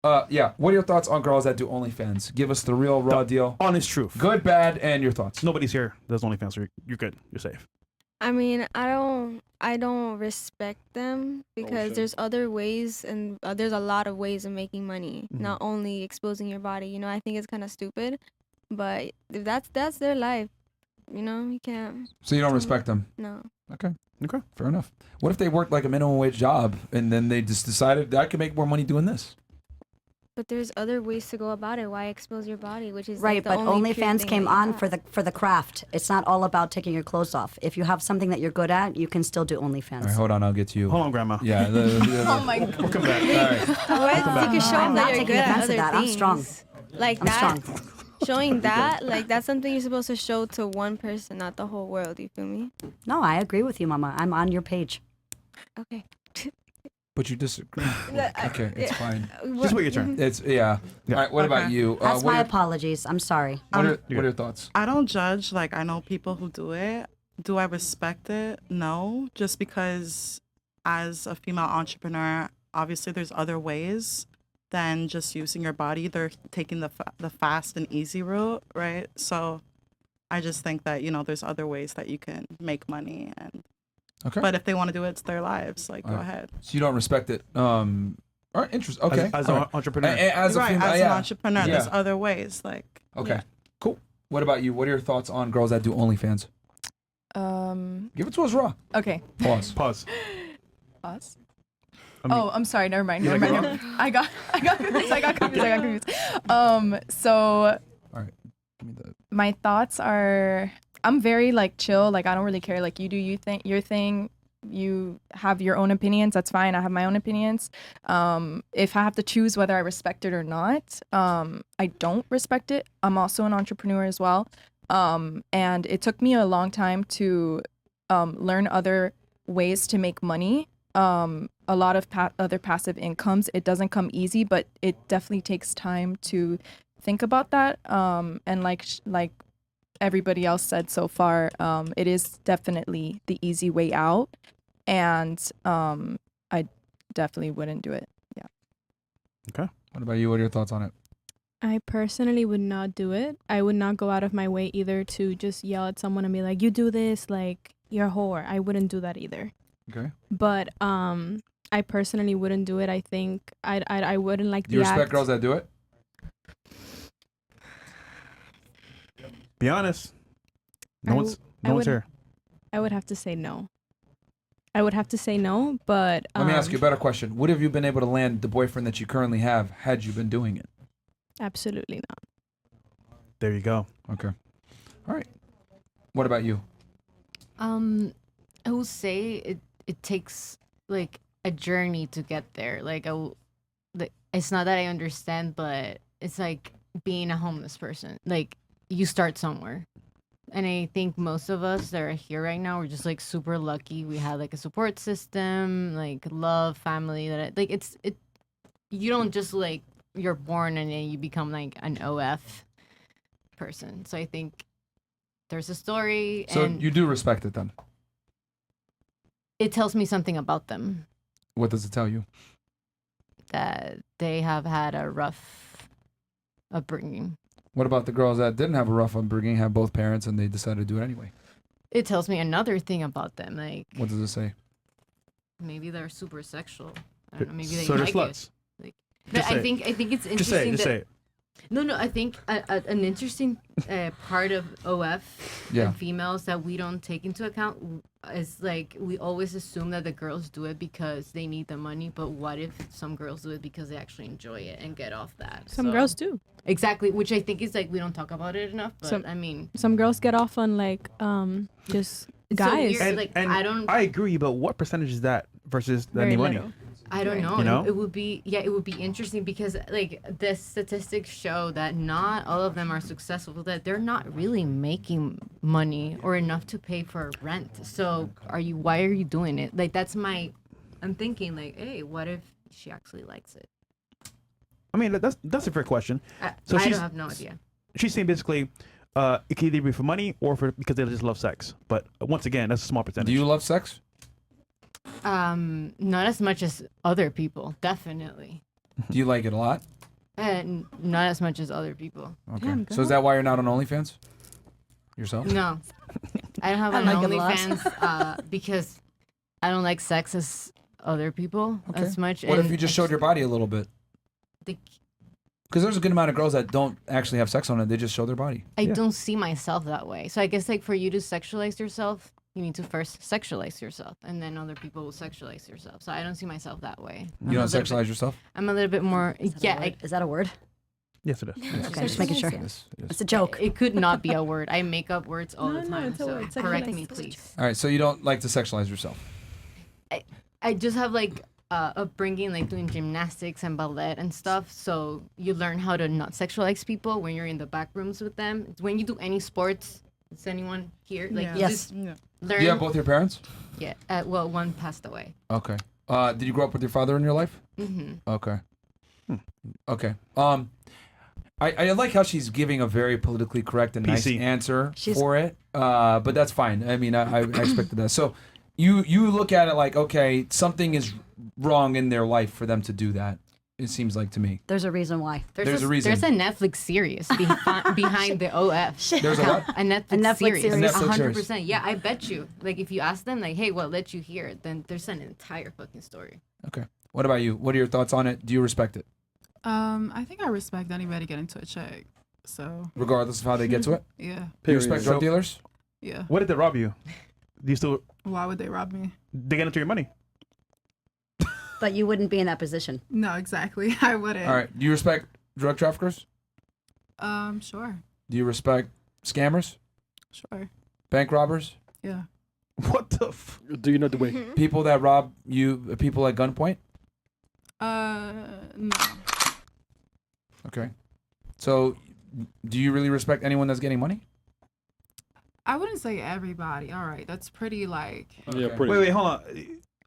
Yeah. What are your thoughts on girls that do OnlyFans? Give us the real raw deal. Honest truth. Good, bad, and your thoughts. Nobody's here. There's OnlyFans, so you're good. You're safe. I mean, I don't respect them because there's other ways, and there's a lot of ways of making money, not only exposing your body. You know, I think it's kind of stupid, but if that's their life. You know, you can't. So you don't respect them? No. Okay. Fair enough. What if they worked like a minimum wage job and then they just decided I could make more money doing this? But there's other ways to go about it. Why expose your body, which is Right, like, but the only pure OnlyFans thing came that you on have. for the craft. It's not all about taking your clothes off. If you have something that you're good at, you can still do OnlyFans. All right, hold on. I'll get to you. Hold on, Grandma. Yeah. Oh my God. We'll come back. All right. What? You can show I'm them not that you're taking good at offense to other that. I'm things. strong. Like I'm that. strong. Showing that, like that's something you're supposed to show to one person, not the whole world. You feel me? No, I agree with you, Mama. I'm on your page. Okay. But you disagree. Okay, it's fine. Just wait your turn. It's yeah. All right. What about you? That's what my are, apologies. I'm sorry. what are your thoughts? I don't judge. Like, I know people who do it. Do I respect it? No. Just because as a female entrepreneur, obviously there's other ways than just using your body. They're taking the fast and easy route, right? So I just think that, you know, there's other ways that you can make money. Okay. But if they want to do it, it's their lives. Like, go Alright. ahead. So you don't respect it. All right. Interesting. Okay. As All an right. entrepreneur. As a Right, female, as yeah. an entrepreneur, there's Yeah. other ways. Like, Okay. yeah. Cool. What about you? What are your thoughts on girls that do OnlyFans? Give it to us raw. Okay. Pause. Pause. Pause. I mean- I'm sorry. Never mind. You Never like mind. I got confused. So All right. Give me the. my thoughts are, I'm very like chill. Like I don't really care. Like you do your thing. You have your own opinions. That's fine. I have my own opinions. If I have to choose whether I respect it or not, I don't respect it. I'm also an entrepreneur as well. And it took me a long time to learn other ways to make money. A lot of other passive incomes. It doesn't come easy, but it definitely takes time to think about that. And like everybody else said so far, it is definitely the easy way out. And I definitely wouldn't do it. Yeah. Okay. What about you? What are your thoughts on it? I personally would not do it. I would not go out of my way either to just yell at someone and be like, you do this, like, you're a whore. I wouldn't do that either. Okay. But I personally wouldn't do it. I think I wouldn't like Do you the respect act. girls that do it? Be honest. No I one's would- here. I would have to say no. I would have to say no, but Let me ask you a better question. Would have you been able to land the boyfriend that you currently have had you been doing it? absolutely not. There you go. Okay. All right. What about you? I will say it takes like a journey to get there. Like it's not that I understand, but it's like being a homeless person. Like you start somewhere. And I think most of us that are here right now, we're just like super lucky. We have like a support system, like love, family. You don't just like, you're born and then you become like an OF person. So I think there's a story. So and you do respect it then? it tells me something about them, What does it tell you? that they have had a rough upbringing. What about the girls that didn't have a rough upbringing, have both parents, and they decided to do it anyway? It tells me another thing about them. Like What does it say? maybe they're super sexual. I don't know. Maybe they So they're like sluts. it. Like, Just but say I it. think it's interesting. Just say it. Just that, say it. No. I think an interesting part of OF Yeah. and females that we don't take into account is like we always assume that the girls do it because they need the money, but what if some girls do it because they actually enjoy it and get off that? Some girls do. Exactly, which I think is like we don't talk about it enough. But Some- I mean, Some girls get off on like just It's so guys. weird. Like, I agree, but what percentage is that versus Very any money? little. I don't know. You know? It would be interesting because like the statistics show that not all of them are successful, that they're not really making money or enough to pay for rent. So why are you doing it? Like I'm thinking like, hey, what if she actually likes it? I mean, that's a fair question. I she's- don't have no idea. She's saying basically, it can either be for money or because they just love sex. But once again, that's a small percentage. Do you love sex? Not as much as other people, definitely. Do you like it a lot? Not as much as other people. Okay. Damn, So is that why you're not on OnlyFans? Yourself? No, I don't have I an like it less. OnlyFans because I don't like sex as other people as much. What if and you just showed your body a little bit? the- Because there's a good amount of girls that don't actually have sex on it. They just show their body. I don't see myself that way. So I guess like for you to sexualize yourself, you need to first sexualize yourself, and then other people will sexualize yourself. So I don't see myself that way. You don't sexualize yourself? I'm a little bit more. Yeah, Is that a word? Yes, it is. Okay, just making sure. Yes, yes. It's a joke. it could not be a word. I make up words all No, the no, time. it's a So word. correct Sexualize. me, please. All right, so you don't like to sexualize yourself. I just have like upbringing, like doing gymnastics and ballet and stuff. So you learn how to not sexualize people when you're in the back rooms with them. It's when you do any sports. Is anyone here? Like Yeah. you Yes. just Yeah. learn. Do you have both your parents? Yeah. Well, one passed away. Okay. Did you grow up with your father in your life? Mm-hmm. Okay. Okay. I like how she's giving a very politically correct and nice PC. answer She's- for it. But that's fine. I mean, I expected that. So you look at it like, okay, something is wrong in their life for them to do that. It seems like to me. There's a reason why. There's a reason. There's a Netflix series behind the OF. There's a what? A Netflix Netflix series. series. A Netflix series. 100%. Yeah, I bet you. Like if you ask them, like, hey, what let you hear? Then there's an entire fucking story. Okay. What about you? What are your thoughts on it? Do you respect it, I think I respect anybody getting to a check. So regardless of how they get to it? yeah, Do you respect drug So- dealers? yeah. What did they rob you? Do you still? Why would they rob me? They get into your money. But you wouldn't be in that position. No, exactly. I wouldn't. All right. Do you respect drug traffickers? Sure, Do you respect scammers, sure. bank robbers, Yeah. What the? Do you know the way? people that rob you, people at gunpoint? No. Okay. So, do you really respect anyone that's getting money? I wouldn't say everybody. All right, that's pretty like. Yeah, Okay. pretty. Wait, hold on.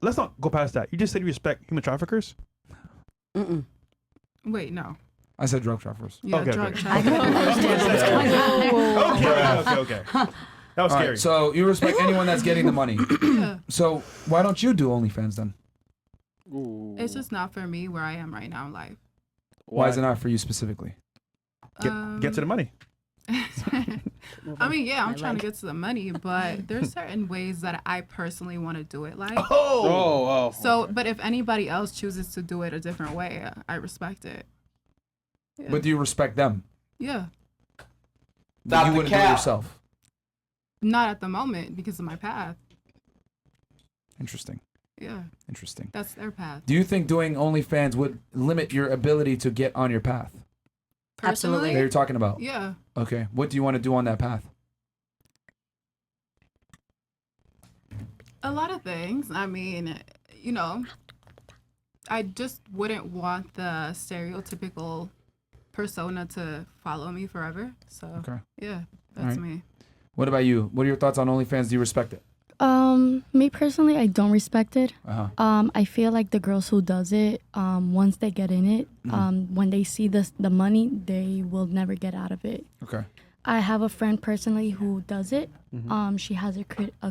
Let's not go past that. You just said you respect human traffickers. Mm-mm. Wait, no. I said drug traffickers. Yeah, Okay, drug okay. I trafficking. can understand what's going on. Okay. That was All scary. right. So you respect anyone that's getting the money. Yeah. So why don't you do OnlyFans then? Ooh. It's just not for me where I am right now in life. Why is it not for you specifically? Get to the money. I mean, yeah, I'm I trying like- to get to the money, but there's certain ways that I personally want to do it like. Oh, wow. So, but if anybody else chooses to do it a different way, I respect it. Yeah. But do you respect them? Yeah. But you wouldn't do it yourself. Not at the moment because of my path. Interesting. Yeah. Interesting. That's their path. Do you think doing OnlyFans would limit your ability to get on your path Absolutely. that Personally, you're talking about? yeah. Okay. What do you want to do on that path? A lot of things. I mean, you know, I just wouldn't want the stereotypical persona to follow me forever. So, Okay. yeah, that's Alright. me. What about you? What are your thoughts on OnlyFans? Do you respect it? Me personally, I don't respect it. Uh-huh. I feel like the girls who does it, once they get in it, when they see the money, they will never get out of it. Okay. I have a friend personally who does it. Mm-hmm. She has a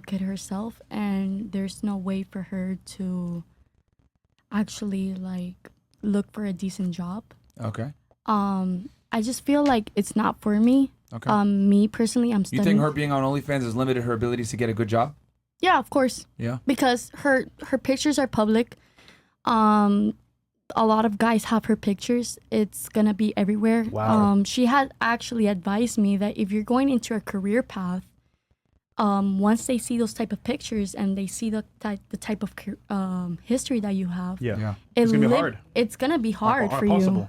kid herself, and there's no way for her to actually like look for a decent job. Okay. I just feel like it's not for me. Okay. Me personally, I'm You studying. think her being on OnlyFans has limited her abilities to get a good job? Yeah, of course. Yeah. Because her pictures are public. A lot of guys have her pictures. It's gonna be everywhere. Wow. She had actually advised me that if you're going into a career path, once they see those type of pictures and they see the type of history that you have, Yeah. Yeah. It's gonna be hard. It's gonna be hard for Possible.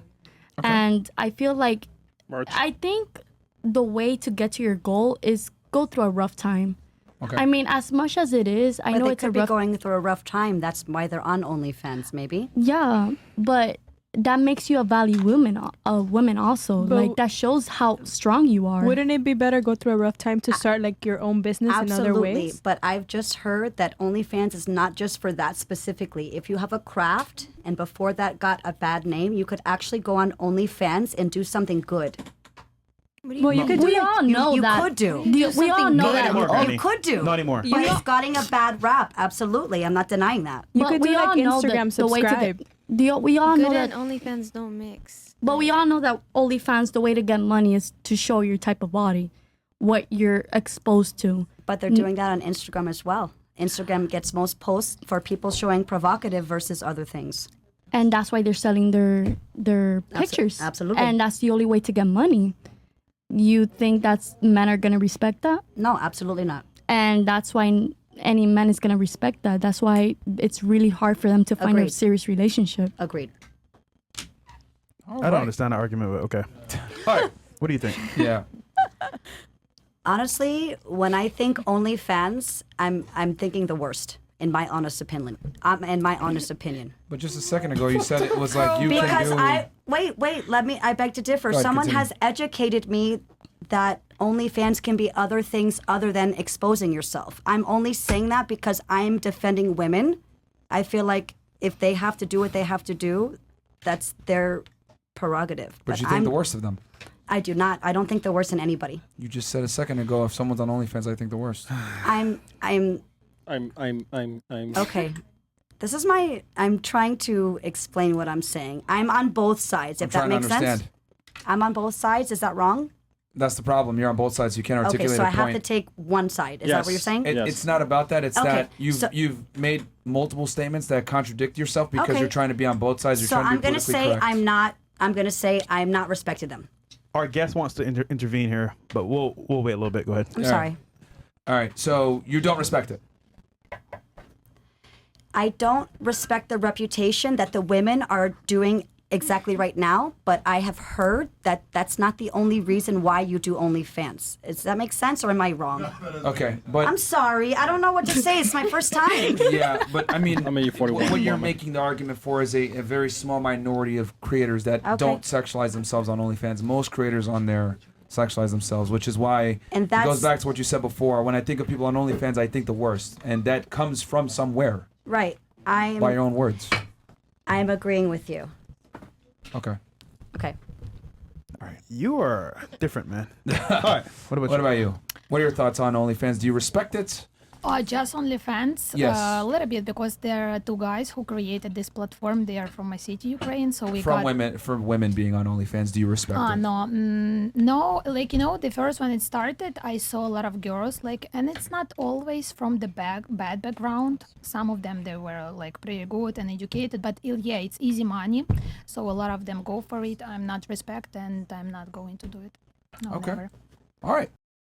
you. And I feel like March. I think the way to get to your goal is go through a rough time. Okay. I mean, as much as it is, I But know they it's a could be rough. going through a rough time. That's why they're on OnlyFans, maybe. Yeah, but that makes you a value woman. A woman also, But like that shows how strong you are. Wouldn't it be better go through a rough time to start like your own business in other Absolutely. ways? But I've just heard that OnlyFans is not just for that specifically. If you have a craft and before that got a bad name, you could actually go on OnlyFans and do something good. Well, you could do we like, all know you that. could do. We all know Not that. anymore, Oh, Manny. you could do. Not anymore. But it's getting a bad rap. Absolutely. I'm not denying that. you But could do we all like know Instagram the way to subscribe. We all know Good that, and OnlyFans don't mix. but we all know that OnlyFans, the way to get money is to show your type of body, what you're exposed to. But they're doing that on Instagram as well. Instagram gets most posts for people showing provocative versus other things. And that's why they're selling their pictures. Absolutely. And that's the only way to get money. You think that's men are gonna respect that? No, absolutely not. And that's why any man is gonna respect that. That's why it's really hard for them to find a Agreed. serious relationship. Agreed. I don't understand that argument, but okay. All right. What do you think? Yeah. Honestly, when I think OnlyFans, I'm thinking the worst. In my honest opinion. But just a second ago, you said it was like you Because can do. I beg to differ. Go ahead, Someone continue. has educated me that OnlyFans can be other things other than exposing yourself. I'm only saying that because I'm defending women. I feel like if they have to do what they have to do, that's their prerogative. But you think the worst of them. I do not. I don't think the worst in anybody. You just said a second ago, if someone's on OnlyFans, I think the worst. I'm okay. This is I'm trying to explain what I'm saying. I'm on both sides, if that makes sense. I'm on both sides. Is that wrong? That's the problem. You're on both sides. You can't Okay, articulate so a I have point. to take one side. Is that what you're saying? It's not about that. It's Okay, that so- you've made multiple statements that contradict yourself because Okay. you're trying to be on both sides. You're So trying to I'm be gonna politically say correct. I'm gonna say I'm not respecting them. Our guest wants to intervene here, but we'll wait a little bit. Go ahead. I'm sorry. All right. So you don't respect it. I don't respect the reputation that the women are doing exactly right now, but I have heard that that's not the only reason why you do OnlyFans. Does that make sense, or am I wrong? Okay, but I'm sorry. I don't know what to say. It's my first time. yeah, but I mean, you're 41. what you're making the argument for is a very small minority of creators that Okay. don't sexualize themselves on OnlyFans. Most creators on there sexualize themselves, which is why And it that's- goes back to what you said before. When I think of people on OnlyFans, I think the worst, and that comes from somewhere Right. by your own words. I'm agreeing with you. Okay. Okay. All right. You are different, man. All right. What about What you? about you? What are your thoughts on OnlyFans? Do you respect it? Just OnlyFans. Yes. A little bit because there are two guys who created this platform. They are from my city, Ukraine. So we From got women being on OnlyFans, do you respect it? no, no. Like the first when it started, I saw a lot of girls and it's not always from the bad background. Some of them they were pretty good and educated, but it's easy money. So a lot of them go for it. I'm not respect and I'm not going to do it. No, Okay. never. All right.